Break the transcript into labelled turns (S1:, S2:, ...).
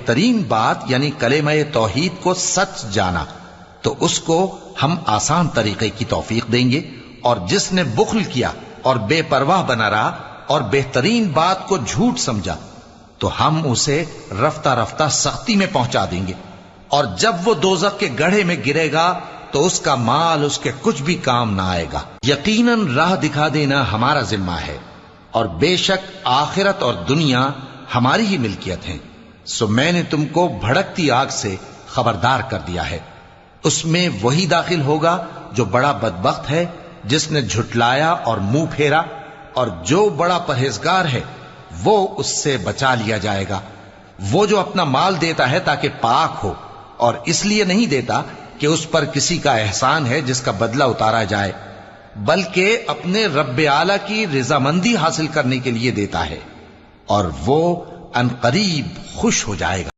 S1: بہترین بات یعنی کلمہ توحید کو سچ جانا تو اس کو ہم آسان طریقے کی توفیق دیں گے، اور جس نے بخل کیا اور بے پرواہ بنا رہا اور بہترین بات کو جھوٹ سمجھا تو ہم اسے رفتہ رفتہ سختی میں پہنچا دیں گے، اور جب وہ دوزخ کے گڑھے میں گرے گا تو اس کا مال اس کے کچھ بھی کام نہ آئے گا۔ یقیناً راہ دکھا دینا ہمارا ذمہ ہے، اور بے شک آخرت اور دنیا ہماری ہی ملکیت ہیں، سو میں نے تم کو بھڑکتی آگ سے خبردار کر دیا ہے۔ اس میں وہی داخل ہوگا جو بڑا بدبخت ہے، جس نے جھٹلایا اور منہ پھیرا، اور جو بڑا پرہیزگار ہے وہ اس سے بچا لیا جائے گا۔ وہ جو اپنا مال دیتا ہے تاکہ پاک ہو، اور اس لیے نہیں دیتا کہ اس پر کسی کا احسان ہے جس کا بدلہ اتارا جائے، بلکہ اپنے رب اعلیٰ کی رضامندی حاصل کرنے کے لیے دیتا ہے، اور وہ عنقریب خوش ہو جائے گا۔